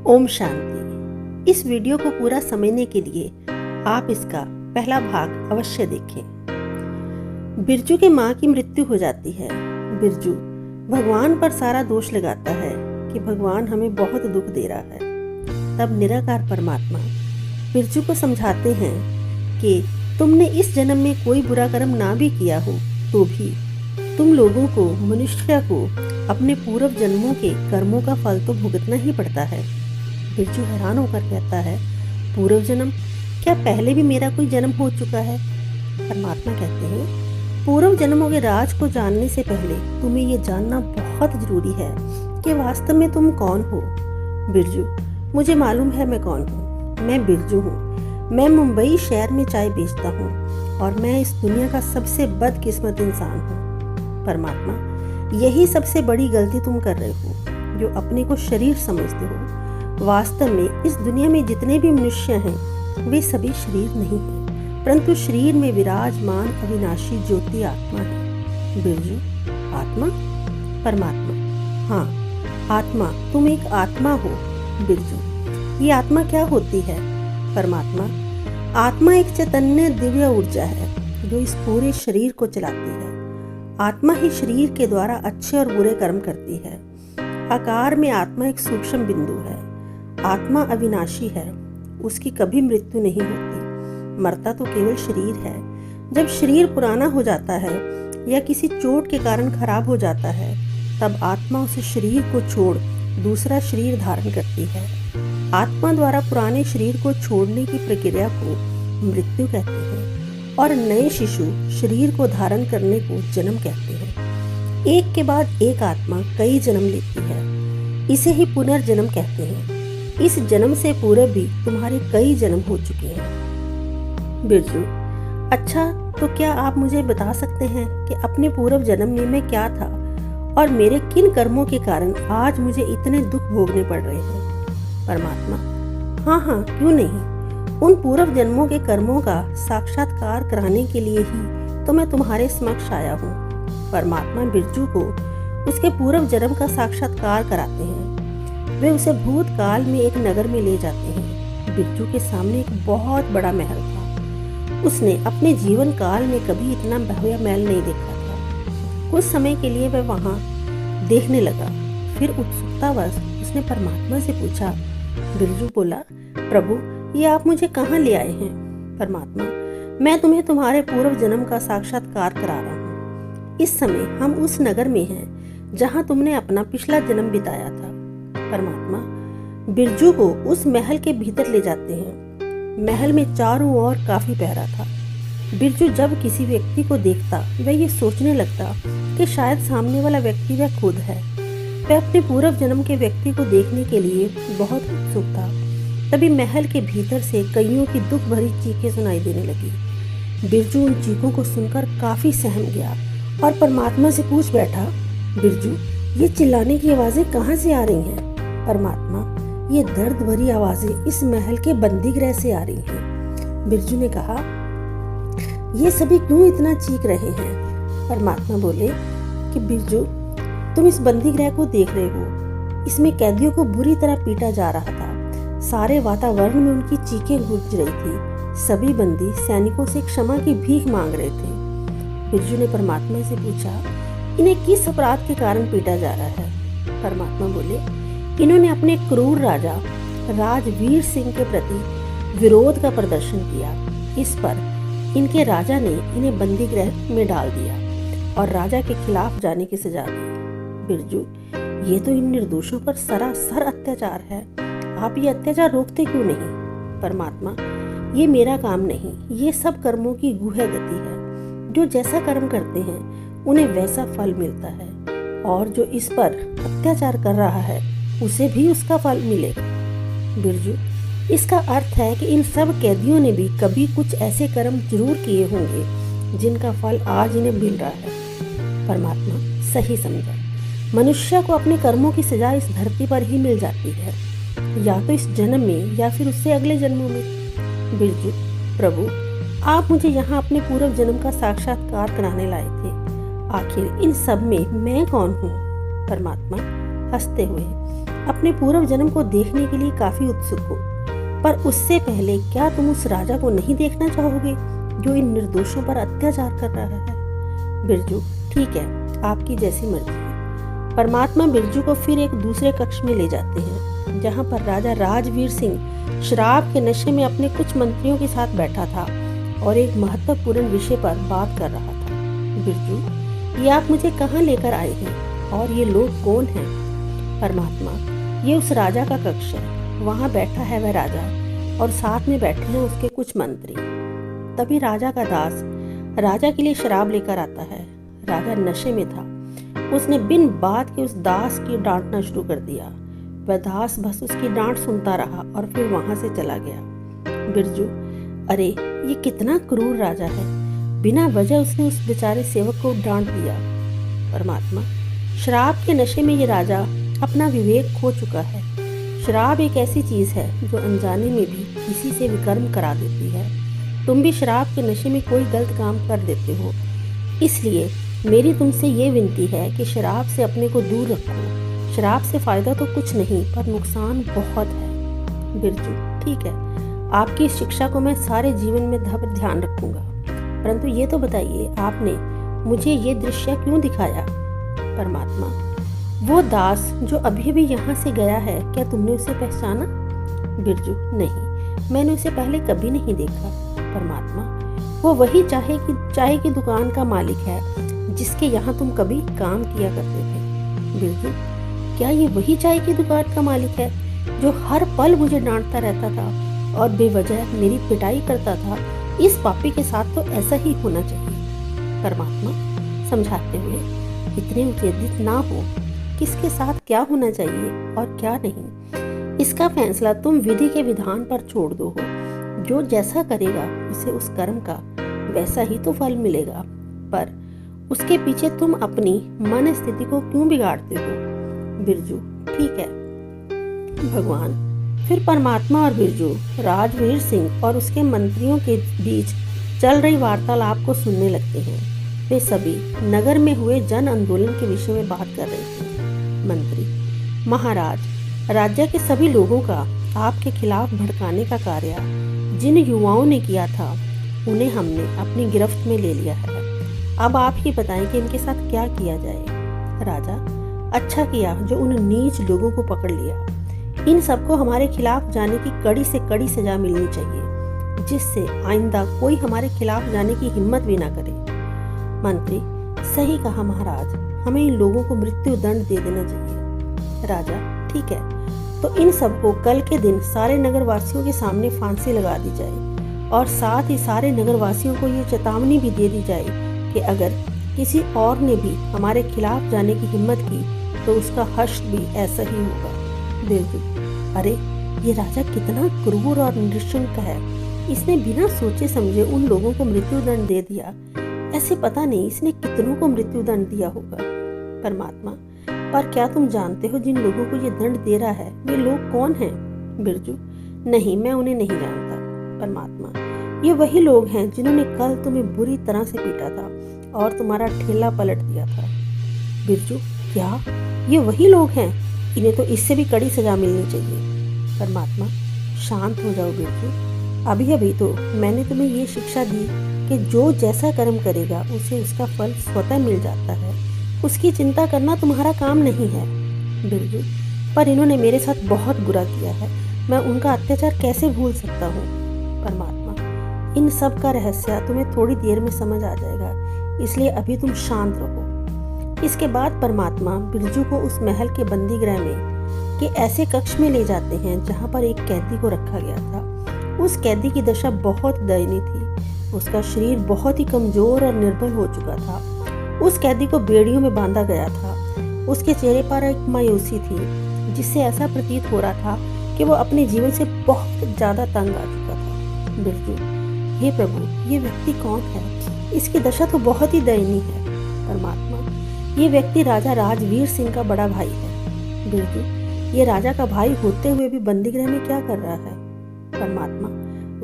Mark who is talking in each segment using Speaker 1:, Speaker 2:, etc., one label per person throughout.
Speaker 1: ओम शांति। इस वीडियो को पूरा समझने के लिए आप इसका पहला भाग अवश्य देखें। बिरजू के माँ की मृत्यु हो जाती है। बिरजू भगवान पर सारा दोष लगाता है कि भगवान हमें बहुत दुख दे रहा है। तब निराकार परमात्मा बिरजू को समझाते हैं कि तुमने इस जन्म में कोई बुरा कर्म ना भी किया हो तो भी तुम लोगों को, मनुष्य को अपने पूर्व जन्मों के कर्मों का फल तो भुगतना ही पड़ता है। बिरजू हैरान होकर कहता है, पूर्व जन्म? क्या पहले भी मेरा कोई जन्म हो चुका है? परमात्मा कहते हैं, पूर्व जन्मों के राज को जानने से पहले तुम्हें ये जानना बहुत जरूरी है कि वास्तव में तुम कौन हो। बिरजू, मुझे मालूम है मैं कौन हूँ। मैं बिरजू हूँ। मैं मुंबई शहर में चाय बेचता हूँ और मैं इस दुनिया का सबसे बदकिस्मत इंसान हूँ। परमात्मा, यही सबसे बड़ी गलती तुम कर रहे हो जो अपने को शरीर समझते हो। वास्तव में इस दुनिया में जितने भी मनुष्य हैं वे सभी शरीर नहीं हैं, परंतु शरीर में विराजमान अविनाशी ज्योति आत्मा है। बिरजू, आत्मा? परमात्मा, हाँ आत्मा, तुम एक आत्मा हो। बिरजू, ये आत्मा क्या होती है? परमात्मा, आत्मा एक चैतन्य दिव्य ऊर्जा है जो इस पूरे शरीर को चलाती है। आत्मा ही शरीर के द्वारा अच्छे और बुरे कर्म करती है। आकार में आत्मा एक सूक्ष्म बिंदु है। आत्मा अविनाशी है, उसकी कभी मृत्यु नहीं होती। मरता तो केवल शरीर है। जब शरीर पुराना हो जाता है या किसी चोट के कारण खराब हो जाता है तब आत्मा उस शरीर को छोड़ दूसरा शरीर धारण करती है। आत्मा द्वारा पुराने शरीर को छोड़ने की प्रक्रिया को मृत्यु कहते हैं और नए शिशु शरीर को धारण करने को जन्म कहते हैं। एक के बाद एक आत्मा कई जन्म लेती है, इसे ही पुनर्जन्म कहते हैं। इस जन्म से पूर्व भी तुम्हारे कई जन्म हो चुके हैं। बिरजू, अच्छा तो क्या आप मुझे बता सकते हैं कि अपने पूर्व जन्म में मैं क्या था और मेरे किन कर्मों के कारण आज मुझे इतने दुख भोगने पड़ रहे हैं? परमात्मा, हाँ, क्यों नहीं। उन पूर्व जन्मों के कर्मों का साक्षात्कार कराने के लिए ही तो मैं तुम्हारे समक्ष आया हूँ। परमात्मा बिरजू को उसके पूर्व जन्म का साक्षात्कार कराते हैं। वे उसे भूतकाल में एक नगर में ले जाते हैं। बिरजू के सामने एक बहुत बड़ा महल था। उसने अपने जीवन काल में कभी इतना भव्य महल नहीं देखा था। कुछ समय के लिए वह वहाँ देखने लगा, फिर उत्सुकतावश उसने परमात्मा से पूछा। बिरजू बोला, प्रभु ये आप मुझे कहाँ ले आए हैं? परमात्मा, मैं तुम्हें तुम्हारे पूर्व जन्म का साक्षात्कार करा रहा हूँ। इस समय हम उस नगर में हैं जहाँ तुमने अपना पिछला जन्म बिताया था। परमात्मा बिरजू को उस महल के भीतर ले जाते हैं। महल में चारों ओर काफी पहरा था। बिरजू जब किसी व्यक्ति को देखता वह ये सोचने लगता कि शायद सामने वाला व्यक्ति वह खुद है। वह अपने पूर्व जन्म के व्यक्ति को देखने के लिए बहुत उत्सुक था। तभी महल के भीतर से कईयों की दुख भरी चीखें सुनाई देने लगी। बिरजू उन चीखों को सुनकर काफी सहम गया और परमात्मा से पूछ बैठा, बिरजू ये चिल्लाने की आवाजें कहाँ से आ रही हैं? परमात्मा, ये दर्द भरी आवाजें इस महल के बंदीगृह से आ रही हैं। बिरजू ने कहा, ये सभी क्यों इतना चीख रहे हैं? परमात्मा बोले कि बिरजू तुम इस बंदीगृह को देख रहे हो। इसमें कैदियों को बुरी तरह पीटा जा रहा था। सारे वातावरण में उनकी चीखें गूंज रही थी। सभी बंदी सैनिकों से क्षमा की भीख मांग रहे थे। बिरजू ने परमात्मा से पूछा, इन्हें किस अपराध के कारण पीटा जा रहा है? परमात्मा बोले, इन्होंने अपने क्रूर राजा राजवीर सिंह के प्रति विरोध का प्रदर्शन किया। इस पर इनके राजा ने इन्हें बंदीगृह में डाल दिया और राजा के खिलाफ जाने की सजा दी। बिरजू, ये तो इन निर्दोषों पर सरासर अत्याचार है। आप ये अत्याचार रोकते क्यों नहीं? परमात्मा, ये मेरा काम नहीं, ये सब कर्मों की गुह गति है। जो जैसा कर्म करते हैं उन्हें वैसा फल मिलता है और जो इस पर अत्याचार कर रहा है उसे भी उसका फल मिलेगा। बिरजू, इसका अर्थ है कि इन सब कैदियों ने भी कभी कुछ ऐसे कर्म जरूर किए होंगे जिनका फल आज इन्हें मिल रहा है। परमात्मा, सही समझा। मनुष्य को अपने कर्मों की सजा इस धरती पर ही मिल जाती है, या तो इस जन्म में या फिर उससे अगले जन्मों में। बिरजू, प्रभु आप मुझे यहाँ अपने पूर्व जन्म का साक्षात्कार कराने लाए थे। आखिर इन सब में मैं कौन हूँ? परमात्मा हंसते हुए, अपने पूर्व जन्म को देखने के लिए काफी उत्सुक हो, पर उससे पहले क्या तुम उस राजा को नहीं देखना चाहोगे जो इन निर्दोषों पर अत्याचार कर रहा है? बिरजू, ठीक है, आपकी जैसी मर्जी। परमात्मा बिरजू को फिर एक दूसरे कक्ष में ले जाते हैं, जहां पर राजा राजवीर सिंह शराब के नशे में अपने कुछ मंत्रियों के साथ बैठा था और एक महत्वपूर्ण विषय पर बात कर रहा था। बिरजू, ये आप मुझे कहाँ लेकर आए हैं और ये लोग कौन हैं? परमात्मा, ये उस राजा का कक्ष है, वहाँ बैठा है वह राजा और साथ में बैठे हैं उसके कुछ मंत्री। तभी राजा का दास राजा के लिए शराब लेकर आता है। राजा नशे में था। उसने बिन बात के उस दास की डांटना शुरू कर दिया। वह दास बस उसकी डांट सुनता रहा और फिर वहां से चला गया। बिरजू, अरे ये कितना क्रूर राजा है, बिना वजह उसने उस बेचारे सेवक को डांट दिया। परमात्मा, शराब के नशे में ये राजा अपना विवेक खो चुका है। शराब एक ऐसी चीज है जो अनजाने में भी किसी से विकर्म करा देती है। तुम भी शराब के नशे में कोई गलत काम कर देते हो, इसलिए मेरी तुमसे ये विनती है कि शराब से अपने को दूर रखो। शराब से फायदा तो कुछ नहीं पर नुकसान बहुत है। बिरजू, ठीक है, आपकी इस शिक्षा को मैं सारे जीवन में ध्यान रखूंगा, परंतु ये तो बताइए आपने मुझे ये दृश्य क्यों दिखाया? परमात्मा, वो दास जो अभी भी यहाँ से गया है, क्या तुमने उसे पहचाना? बिरजू, नहीं, मैंने उसे पहले कभी नहीं देखा। परमात्मा, वो वही चाय की दुकान का मालिक है जिसके यहाँ तुम कभी काम किया करते थे। बिरजू, क्या ये वही चाय की दुकान का मालिक है जो हर पल मुझे डांटता रहता था और बेवजह मेरी पिटाई करता था? इस पापी के साथ तो ऐसा ही होना चाहिए। परमात्मा समझाते हुए, इतने उद्यत ना हो, किसके साथ क्या होना चाहिए और क्या नहीं, इसका फैसला तुम विधि के विधान पर छोड़ दो। जो जैसा करेगा उसे उस कर्म का वैसा ही तो फल मिलेगा, पर उसके पीछे तुम अपनी मन स्थिति को क्यों बिगाड़ते हो? बिरजू, ठीक है भगवान। फिर परमात्मा और बिरजू राजवीर सिंह और उसके मंत्रियों के बीच चल रही वार्तालाप को सुनने लगते हैं। वे सभी नगर में हुए जन आंदोलन के विषय में बात कर रहे थे। मंत्री, महाराज, राज्य के सभी लोगों का आपके खिलाफ भड़काने का कार्य जिन युवाओं ने किया था उन्हें हमने अपनी गिरफ्त में ले लिया है। अब आप ही बताएं कि इनके साथ क्या किया जाए। राजा, अच्छा किया जो उन नीच लोगों को पकड़ लिया। इन सबको हमारे खिलाफ जाने की कड़ी से कड़ी सजा मिलनी चाहिए, जिससे आइंदा कोई हमारे खिलाफ जाने की हिम्मत भी ना करे। मंत्री, सही कहा महाराज, हमें इन लोगों को मृत्यु दंड दे देना चाहिए। राजा, ठीक है, तो इन सबको कल के दिन सारे नगरवासियों के सामने फांसी लगा दी जाए और साथ ही सारे नगरवासियों को ये चेतावनी भी दे दी जाए कि अगर किसी और ने भी हमारे खिलाफ जाने की हिम्मत की तो उसका हश्र भी ऐसा ही होगा। बिरजू, अरे ये राजा कितना क्रूर और नृशंस है, इसने बिना सोचे समझे उन लोगों को मृत्यु दंड दे दिया। ऐसे पता नहीं इसने कितनों को मृत्यु दंड दिया होगा। परमात्मा, पर क्या तुम जानते हो जिन लोगों को ये दंड दे रहा है वे लोग कौन हैं? बिरजू, नहीं, मैं उन्हें नहीं जानता। परमात्मा, ये वही लोग हैं जिन्होंने कल तुम्हें बुरी तरह से पीटा था और तुम्हारा ठेला पलट दिया था। बिरजू, क्या ये वही लोग हैं? इन्हें तो इससे भी कड़ी सजा मिलनी चाहिए। परमात्मा, शांत हो जाओ बिरजू, अभी अभी तो मैंने तुम्हें ये शिक्षा दी कि जो जैसा कर्म करेगा उसे उसका फल स्वतः मिल जाता है, उसकी चिंता करना तुम्हारा काम नहीं है। बिरजू, पर इन्होंने मेरे साथ बहुत बुरा किया है, मैं उनका अत्याचार कैसे भूल सकता हूँ। परमात्मा, इन सब का रहस्य तुम्हें थोड़ी देर में समझ आ जाएगा, इसलिए अभी तुम शांत रहो। इसके बाद परमात्मा बिरजू को उस महल के बंदी गृह में के ऐसे कक्ष में ले जाते हैं जहाँ पर एक कैदी को रखा गया था। उस कैदी की दशा बहुत दयनीय थी, उसका शरीर बहुत ही कमजोर और निर्बल हो चुका था। उस कैदी को बेड़ियों में बांधा गया था। उसके चेहरे पर एक मायूसी थी, जिससे ऐसा प्रतीत हो रहा था कि वो अपने जीवन से बहुत ज्यादा तंग आ चुका था। बिरजू, हे प्रभु, ये व्यक्ति कौन है? इसकी दशा तो बहुत ही दयनीय है। परमात्मा, ये व्यक्ति राजा राजवीर सिंह का बड़ा भाई है। बिरजू, ये राजा का भाई होते हुए भी बंदीगृह में क्या कर रहा है? परमात्मा,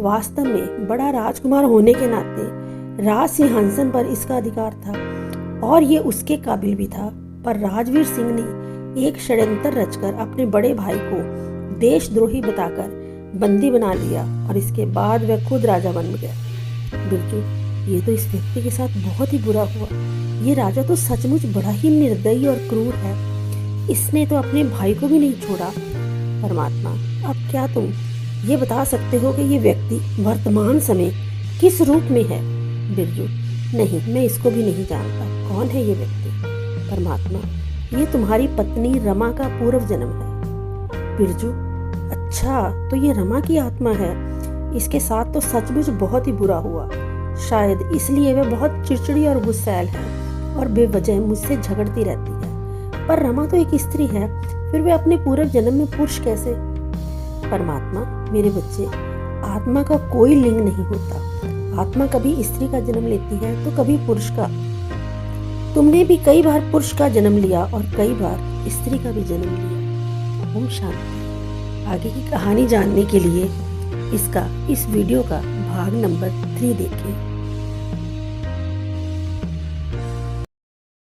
Speaker 1: वास्तव में बड़ा राजकुमार होने के नाते राज सिंहासन पर इसका अधिकार था और ये उसके काबिल भी था, पर राजवीर सिंह ने एक षड्यंत्र रचकर अपने बड़े भाई को देशद्रोही बताकर बंदी बना लिया और इसके बाद वह खुद राजा बन गया। बिरजू, ये तो इस व्यक्ति के साथ बहुत ही बुरा हुआ। ये राजा तो सचमुच बड़ा ही निर्दयी और क्रूर है। इसने तो अपने भाई को भी नहीं छोड़ा। परमात्मा, अब क्या तुम ये बता सकते हो कि ये व्यक्ति वर्तमान समय किस रूप में है? बिरजू, नहीं, मैं इसको भी नहीं जानता। कौन है ये व्यक्ति? परमात्मा, ये तुम्हारी पत्नी रमा का पूर्व जन्म है। बिरजू, अच्छा, तो ये रमा की आत्मा है। इसके साथ तो सचमुच बहुत ही बुरा हुआ। शायद इसलिए वह बहुत चिड़चिड़ी और गुस्सैल है और बेवजह मुझसे झगड़ती रहती है। पर रमा तो एक स्त्री है, फिर वह अपने पूर्व जन्म में पुरुष कैसे? परमात्मा, मेरे बच्चे, आत्मा का कोई लिंग नहीं होता। आत्मा कभी स्त्री का जन्म लेती है तो कभी पुरुष का। तुमने भी कई बार पुरुष का जन्म लिया और कई बार स्त्री का भी जन्म लिया। ओम शांति। आगे की कहानी जानने के लिए इस वीडियो का भाग नंबर 3 देखें।